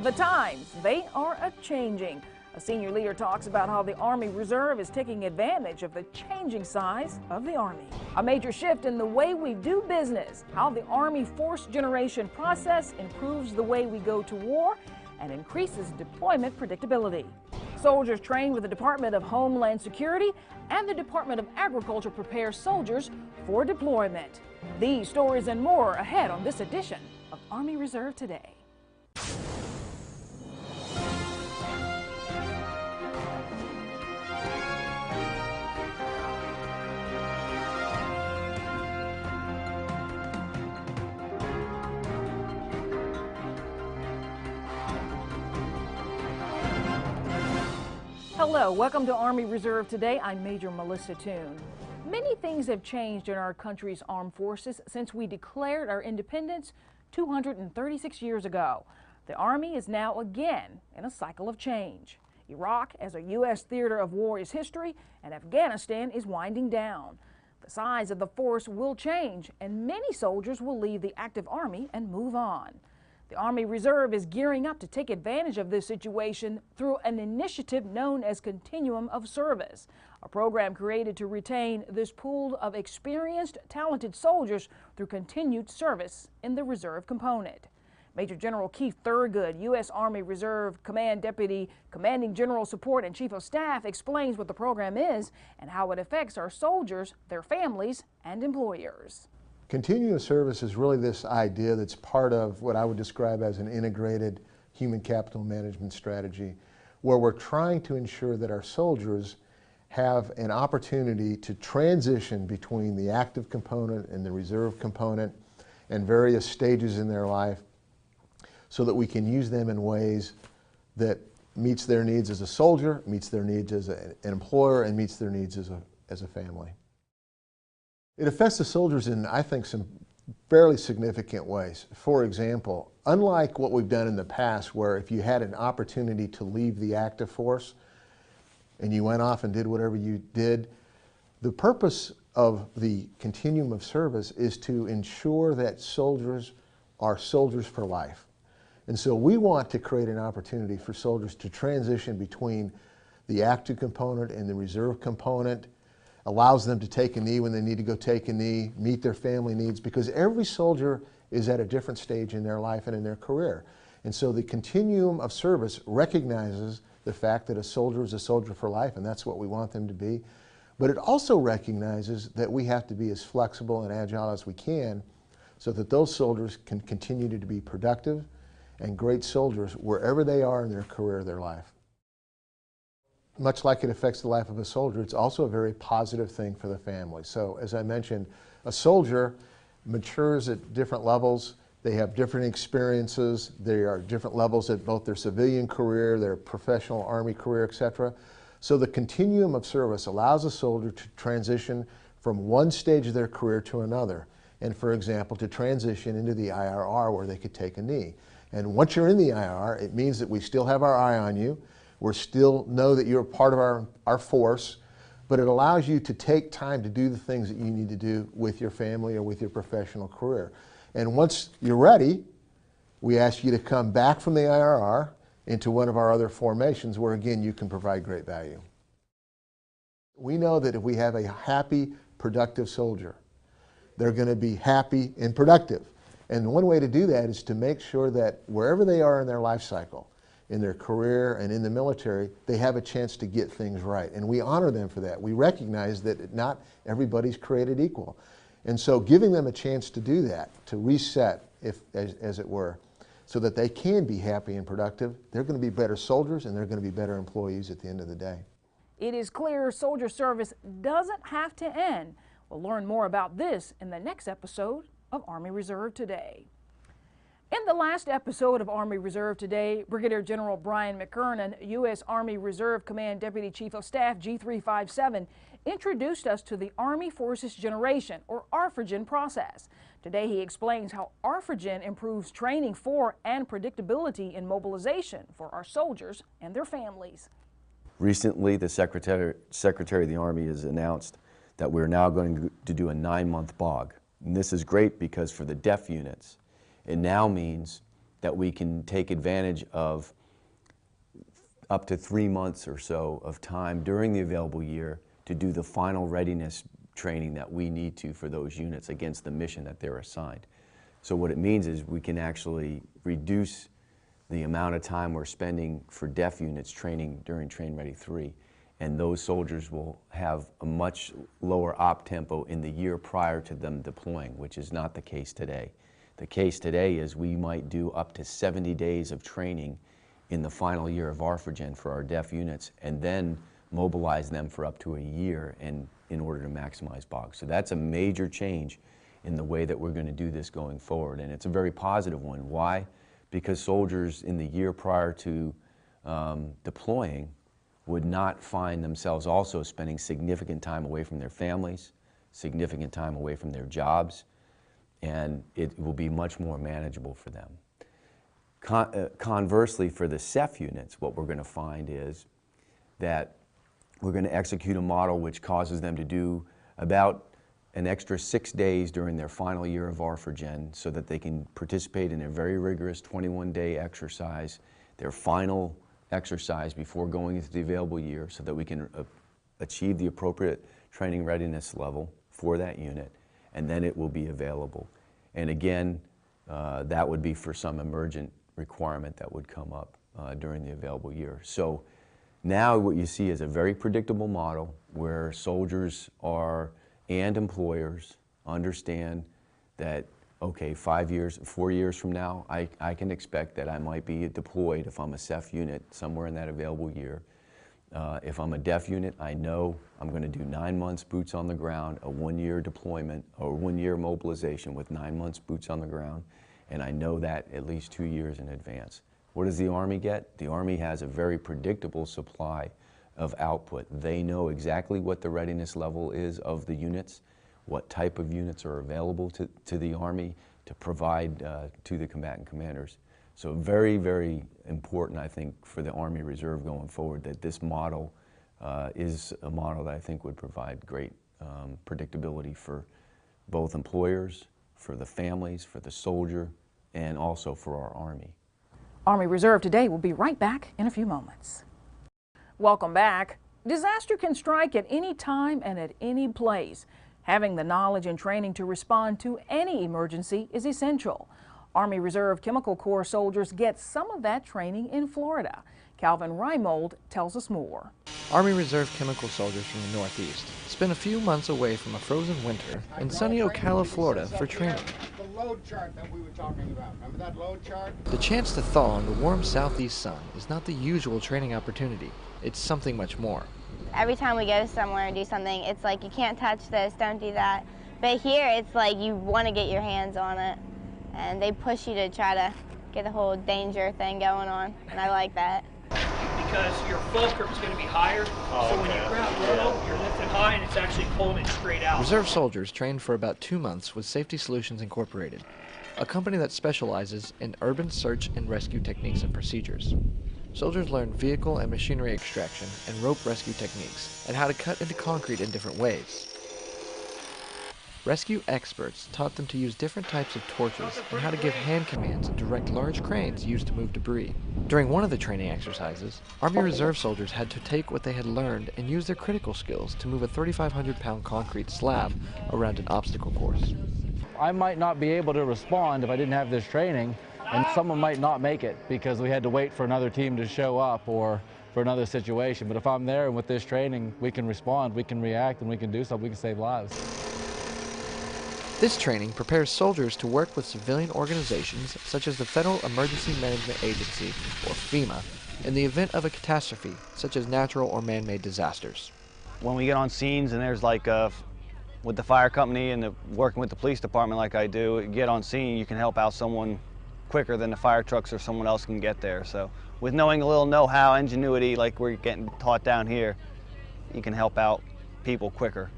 The times, they are a-changing. A senior leader talks about how the Army Reserve is taking advantage of the changing size of the Army. A major shift in the way we do business, how the Army force generation process improves the way we go to war and increases deployment predictability. Soldiers trained with the Department of Homeland Security and the Department of Agriculture prepare soldiers for deployment. These stories and more ahead on this edition of Army Reserve Today. Hello, welcome to Army Reserve Today. I'm Major Melissa Toon. Many things have changed in our country's armed forces since we declared our independence 236 years ago. The Army is now again in a cycle of change. Iraq as a U.S. theater of war is history, and Afghanistan is winding down. The size of the force will change, and many soldiers will leave the active Army and move on. The Army Reserve is gearing up to take advantage of this situation through an initiative known as Continuum of Service, a program created to retain this pool of experienced, talented soldiers through continued service in the reserve component. Major General Keith Thurgood, U.S. Army Reserve Command Deputy Commanding General Support and Chief of Staff, explains what the program is and how it affects our soldiers, their families, and employers. Continuum of service is really this idea that's part of what I would describe as an integrated human capital management strategy, where we're trying to ensure that our soldiers have an opportunity to transition between the active component and the reserve component and various stages in their life so that we can use them in ways that meets their needs as a soldier, meets their needs as an employer, and meets their needs as a family. It affects the soldiers in, I think, some fairly significant ways. For example, unlike what we've done in the past, where if you had an opportunity to leave the active force and you went off and did whatever you did, the purpose of the continuum of service is to ensure that soldiers are soldiers for life. And so we want to create an opportunity for soldiers to transition between the active component and the reserve component, allows them to take a knee when they need to go take a knee, meet their family needs, because every soldier is at a different stage in their life and in their career. And so the continuum of service recognizes the fact that a soldier is a soldier for life, and that's what we want them to be. But it also recognizes that we have to be as flexible and agile as we can so that those soldiers can continue to be productive and great soldiers wherever they are in their career, their life. Much like it affects the life of a soldier, it's also a very positive thing for the family. So as I mentioned, a soldier matures at different levels. They have different experiences. They are different levels at both their civilian career, their professional Army career, etc. So the continuum of service allows a soldier to transition from one stage of their career to another. And for example, to transition into the IRR where they could take a knee. And once you're in the IRR, it means that we still have our eye on you. We still know that you're part of our force, but it allows you to take time to do the things that you need to do with your family or with your professional career. And once you're ready, we ask you to come back from the IRR into one of our other formations where, again, you can provide great value. We know that if we have a happy, productive soldier, they're going to be happy and productive. And one way to do that is to make sure that wherever they are in their life cycle, in their career and in the military, they have a chance to get things right. And we honor them for that. We recognize that not everybody's created equal. And so giving them a chance to do that, to reset, as it were, so that they can be happy and productive, they're going to be better soldiers and they're going to be better employees at the end of the day. It is clear soldier service doesn't have to end. We'll learn more about this in the next episode of Army Reserve Today. In the last episode of Army Reserve Today, Brigadier General Brian McKernan, U.S. Army Reserve Command Deputy Chief of Staff G357, introduced us to the Army Forces Generation, or ARFGEN process. Today he explains how ARFGEN improves training for and predictability in mobilization for our soldiers and their families. Recently, the Secretary of the Army has announced that we're now going to do a 9-month BOG. And this is great because for the DEF units, it now means that we can take advantage of up to 3 months or so of time during the available year to do the final readiness training that we need to for those units against the mission that they're assigned. So what it means is we can actually reduce the amount of time we're spending for DEF units training during Train Ready 3, and those soldiers will have a much lower op tempo in the year prior to them deploying, which is not the case today. The case today is we might do up to 70 days of training in the final year of ARFRGEN for our DEF units, and then mobilize them for up to a year in order to maximize BOG. So that's a major change in the way that we're going to do this going forward, and it's a very positive one. Why? Because soldiers in the year prior to deploying would not find themselves also spending significant time away from their families, significant time away from their jobs, and it will be much more manageable for them. Conversely, for the CEF units, what we're going to find is that we're going to execute a model which causes them to do about an extra 6 days during their final year of ARFRGEN so that they can participate in a very rigorous 21-day exercise, their final exercise before going into the available year, so that we can achieve the appropriate training readiness level for that unit, and then it will be available. And again, that would be for some emergent requirement that would come up during the available year. So now what you see is a very predictable model where soldiers and employers understand that, okay, 4 years from now, I can expect that I might be deployed if I'm a CEF unit somewhere in that available year. If I'm a DEF unit, I know I'm going to do 9 months boots on the ground, a 1-year deployment, or 1-year mobilization with 9 months boots on the ground, and I know that at least 2 years in advance. What does the Army get? The Army has a very predictable supply of output. They know exactly what the readiness level is of the units, what type of units are available to the Army to provide to the combatant commanders. So very, very important, I think, for the Army Reserve going forward, that this model is a model that I think would provide great predictability for both employers, for the families, for the soldier, and also for our Army. Army Reserve Today will be right back in a few moments. Welcome back. Disaster can strike at any time and at any place. Having the knowledge and training to respond to any emergency is essential. Army Reserve Chemical Corps soldiers get some of that training in Florida. Calvin Reimold tells us more. Army Reserve chemical soldiers from the Northeast spent a few months away from a frozen winter in sunny Ocala, Florida for training. The load chart that we were talking about. Remember that load chart? The chance to thaw in the warm southeast sun is not the usual training opportunity. It's something much more. Every time we go somewhere and do something, it's like you can't touch this, don't do that. But here it's like you want to get your hands on it, and they push you to try to get the whole danger thing going on, and I like that. Because your fulcrum is going to be higher, so when you grab low, you're lifting high and it's actually pulling it straight out. Reserve soldiers trained for about 2 months with Safety Solutions Incorporated, a company that specializes in urban search and rescue techniques and procedures. Soldiers learned vehicle and machinery extraction and rope rescue techniques, and how to cut into concrete in different ways. Rescue experts taught them to use different types of torches and how to give hand commands and direct large cranes used to move debris. During one of the training exercises, Army Reserve soldiers had to take what they had learned and use their critical skills to move a 3,500-pound concrete slab around an obstacle course. I might not be able to respond if I didn't have this training, and someone might not make it because we had to wait for another team to show up or for another situation. But if I'm there and with this training, we can respond, we can react, and we can do something, we can save lives. This training prepares soldiers to work with civilian organizations such as the Federal Emergency Management Agency, or FEMA, in the event of a catastrophe, such as natural or man-made disasters. When we get on scenes and there's like with the fire company and working with the police department like I do, you get on scene, you can help out someone quicker than the fire trucks or someone else can get there. So with knowing a little know-how, ingenuity like we're getting taught down here, you can help out people quicker.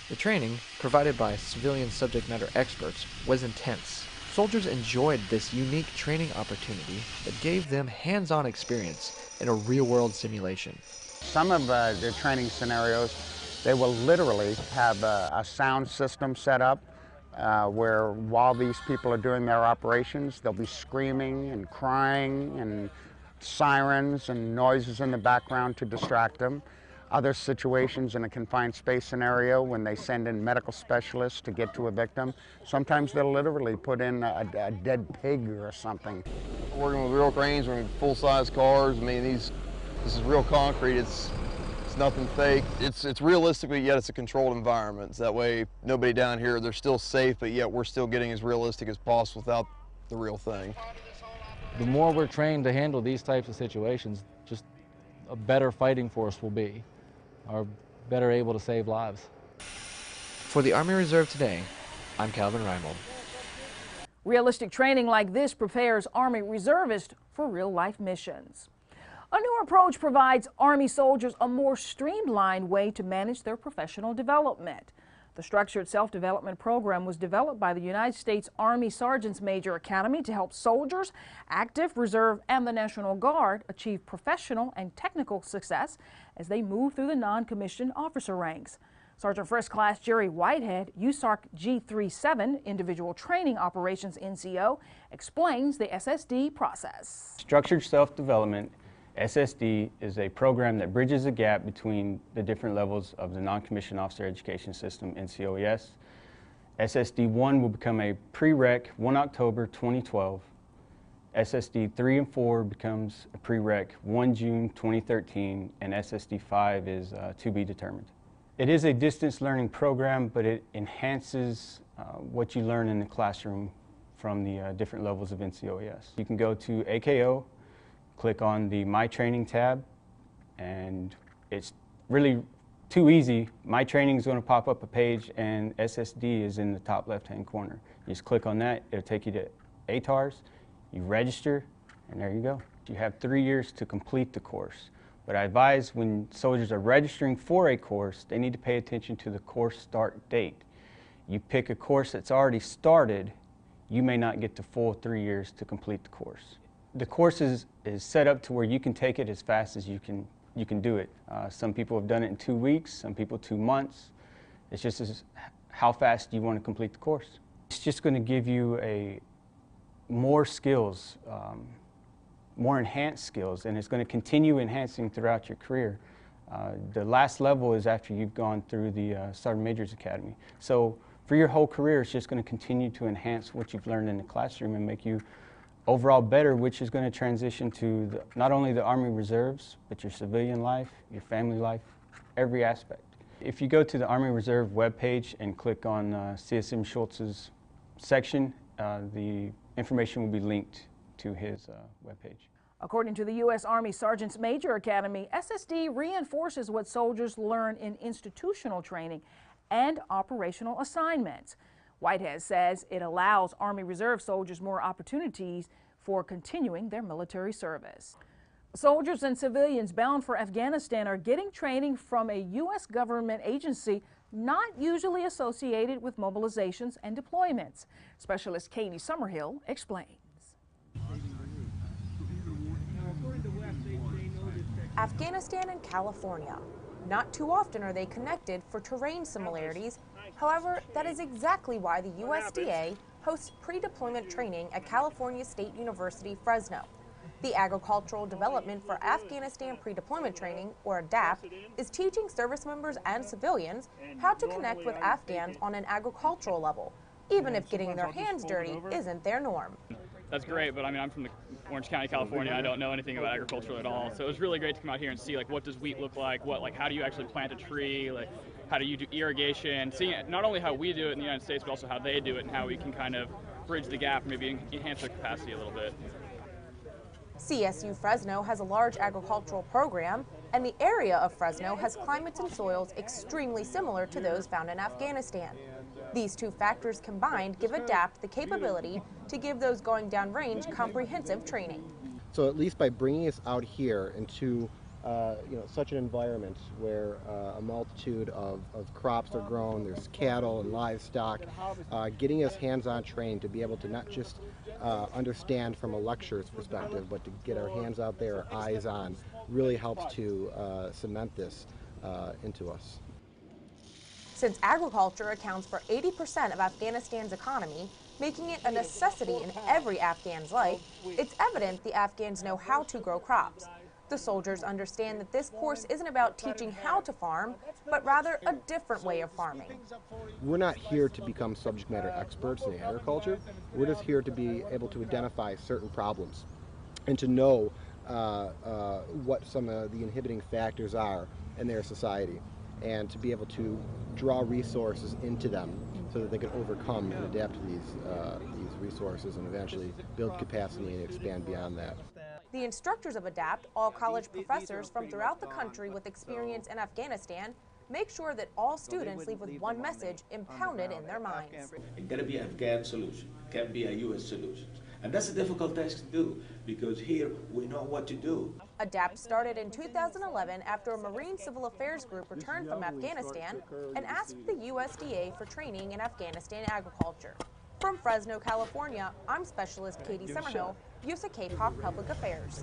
The training, provided by civilian subject matter experts, was intense. Soldiers enjoyed this unique training opportunity that gave them hands-on experience in a real-world simulation. Some of the training scenarios, they will literally have a sound system set up where while these people are doing their operations, they'll be screaming and crying and sirens and noises in the background to distract them. Other situations in a confined space scenario, when they send in medical specialists to get to a victim, sometimes they'll literally put in a dead pig or something. Working with real cranes, working with full-size cars, I mean, this is real concrete. It's nothing fake. It's realistic, but yet it's a controlled environment. So that way, nobody down here, they're still safe, but yet we're still getting as realistic as possible without the real thing. The more we're trained to handle these types of situations, just a better fighting force will be, or better able to save lives. For the Army Reserve Today, I'm Calvin Reimold. Realistic training like this prepares Army reservists for real-life missions. A new approach provides Army soldiers a more streamlined way to manage their professional development. The Structured Self-Development Program was developed by the United States Army Sergeants Major Academy to help soldiers, active reserve, and the National Guard achieve professional and technical success as they move through the non-commissioned officer ranks. Sergeant First Class Jerry Whitehead, USARC G37 Individual Training Operations NCO, explains the SSD process. Structured Self-Development, SSD, is a program that bridges the gap between the different levels of the non-commissioned officer education system, NCOES. SSD 1 will become a prereq 1 October 2012. SSD 3 and 4 becomes a prereq 1 June 2013, and SSD 5 is to be determined. It is a distance learning program, but it enhances what you learn in the classroom from the different levels of NCOES. You can go to AKO, click on the My Training tab, and it's really too easy. My Training is going to pop up a page, and SSD is in the top left-hand corner. You just click on that, it'll take you to ATARS, you register, and there you go. You have 3 years to complete the course. But I advise when soldiers are registering for a course, they need to pay attention to the course start date. You pick a course that's already started, you may not get the full 3 years to complete the course. The course is set up to where you can take it as fast as you can do it. Some people have done it in 2 weeks, some people 2 months. It's just how fast you want to complete the course. It's just going to give you more skills, more enhanced skills, and it's going to continue enhancing throughout your career. The last level is after you've gone through the Sergeant Major's Academy. So for your whole career, it's just going to continue to enhance what you've learned in the classroom and make you overall better, which is going to transition to not only the Army Reserves, but your civilian life, your family life, every aspect. If you go to the Army Reserve webpage and click on CSM Schultz's section, the information will be linked to his webpage. According to the U.S. Army Sergeants Major Academy, SSD reinforces what soldiers learn in institutional training and operational assignments. Whitehead says it allows Army Reserve soldiers more opportunities for continuing their military service. Soldiers and civilians bound for Afghanistan are getting training from a U.S. government agency not usually associated with mobilizations and deployments. Specialist Katie Summerhill explains. Afghanistan and California. Not too often are they connected for terrain similarities. However, that is exactly why the USDA hosts pre-deployment training at California State University, Fresno. The Agricultural Development for Afghanistan Pre-Deployment Training, or ADAPT, is teaching service members and civilians how to connect with Afghans on an agricultural level, even if getting their hands dirty isn't their norm. That's great, but I mean, I'm from Orange County, California. I don't know anything about agriculture at all. So it was really great to come out here and see, like, what does wheat look like? How do you actually plant a tree? Like, how do you do irrigation? Seeing not only how we do it in the United States, but also how they do it and how we can kind of bridge the gap, maybe enhance their capacity a little bit. CSU Fresno has a large agricultural program, and the area of Fresno has climates and soils extremely similar to those found in Afghanistan. These two factors combined give ADAPT the capability to give those going downrange comprehensive training. So at least by bringing us out here into such an environment where a multitude of crops are grown, there's cattle and livestock, getting us hands-on trained to be able to not just understand from a lecturer's perspective, but to get our hands out there, our eyes on, really helps to cement this into us. Since agriculture accounts for 80% of Afghanistan's economy, making it a necessity in every Afghan's life, it's evident the Afghans know how to grow crops. The soldiers understand that this course isn't about teaching how to farm, but rather a different way of farming. We're not here to become subject matter experts in agriculture. We're just here to be able to identify certain problems and to know what some of the inhibiting factors are in their society, and to be able to draw resources into them so that they can overcome and adapt to these resources and eventually build capacity and expand beyond that. The instructors of ADAPT, all college professors from throughout the country with experience in Afghanistan, make sure that all students leave with one message impounded in their minds. It's got to be an Afghan solution, it can't be a U.S. solution. And that's a difficult task to do, because here we know what to do. ADAPT started in 2011 after a Marine Civil Affairs group returned from Afghanistan and asked the USDA for training in Afghanistan agriculture. From Fresno, California, I'm Specialist Katie Summerhill, USACAPOC Public Affairs.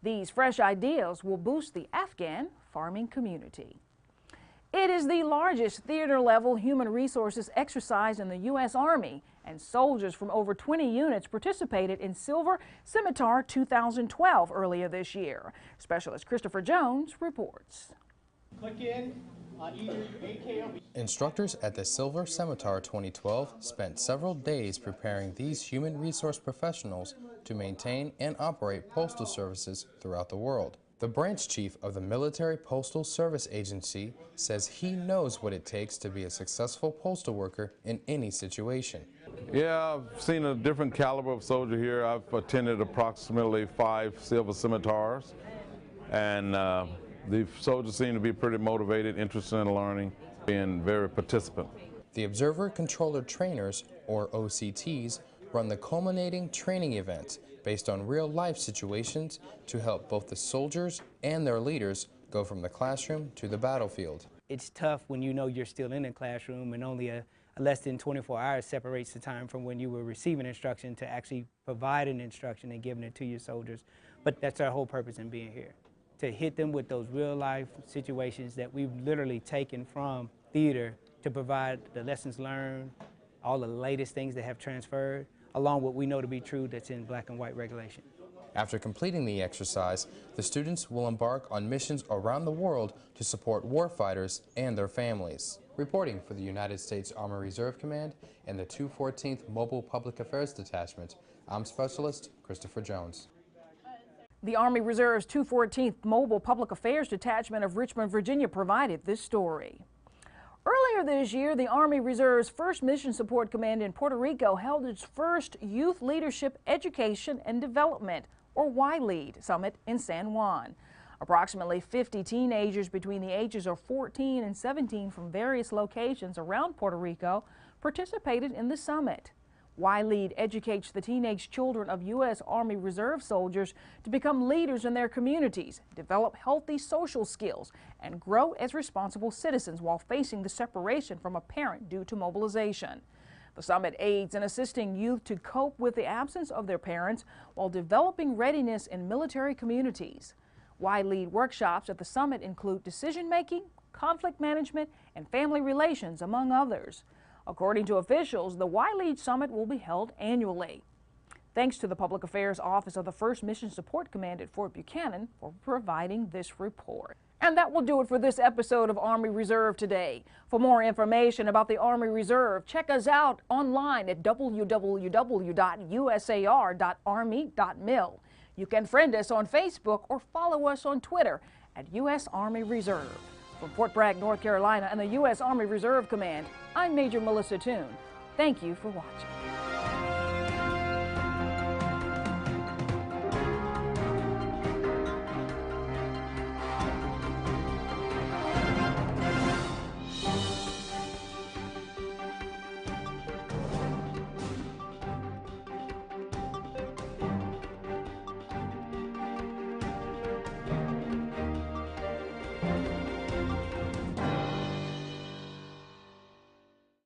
These fresh ideas will boost the Afghan farming community. It is the largest theater-level human resources exercise in the U.S. Army, and soldiers from over 20 units participated in Silver Scimitar 2012 earlier this year. Specialist Christopher Jones reports. Click in on either AK or... Instructors at the Silver Scimitar 2012 spent several days preparing these human resource professionals to maintain and operate postal services throughout the world. The branch chief of the Military Postal Service Agency says he knows what it takes to be a successful postal worker in any situation. Yeah, I've seen a different caliber of soldier here. I've attended approximately 5 Silver Scimitars, and the soldiers seem to be pretty motivated, interested in learning, and very participant. The Observer Controller Trainers, or OCTs, run the culminating training event based on real-life situations to help both the soldiers and their leaders go from the classroom to the battlefield. It's tough when you know you're still in the classroom and only a less than 24 hours separates the time from when you were receiving instruction to actually providing instruction and giving it to your soldiers. But that's our whole purpose in being here, to hit them with those real-life situations that we've literally taken from theater to provide the lessons learned, all the latest things that have transferred, along with what we know to be true that's in black and white regulation. After completing the exercise, the students will embark on missions around the world to support warfighters and their families. Reporting for the United States Army Reserve Command and the 214th Mobile Public Affairs Detachment, I'm Specialist Christopher Jones. The Army Reserve's 214th Mobile Public Affairs Detachment of Richmond, Virginia provided this story. Earlier this year, the Army Reserve's 1st Mission Support Command in Puerto Rico held its first Youth Leadership Education and Development, or YLEAD, summit in San Juan. Approximately 50 teenagers between the ages of 14 and 17 from various locations around Puerto Rico participated in the summit. YLEAD educates the teenage children of U.S. Army Reserve soldiers to become leaders in their communities, develop healthy social skills, and grow as responsible citizens while facing the separation from a parent due to mobilization. The summit aids in assisting youth to cope with the absence of their parents while developing readiness in military communities. YLEAD workshops at the summit include decision-making, conflict management, and family relations, among others. According to officials, the YLEAD Summit will be held annually. Thanks to the Public Affairs Office of the 1st Mission Support Command at Fort Buchanan for providing this report. And that will do it for this episode of Army Reserve Today. For more information about the Army Reserve, check us out online at www.usar.army.mil. You can friend us on Facebook or follow us on Twitter at U.S. Army Reserve. From Fort Bragg, North Carolina and the U.S. Army Reserve Command, I'm Major Melissa Toon. Thank you for watching.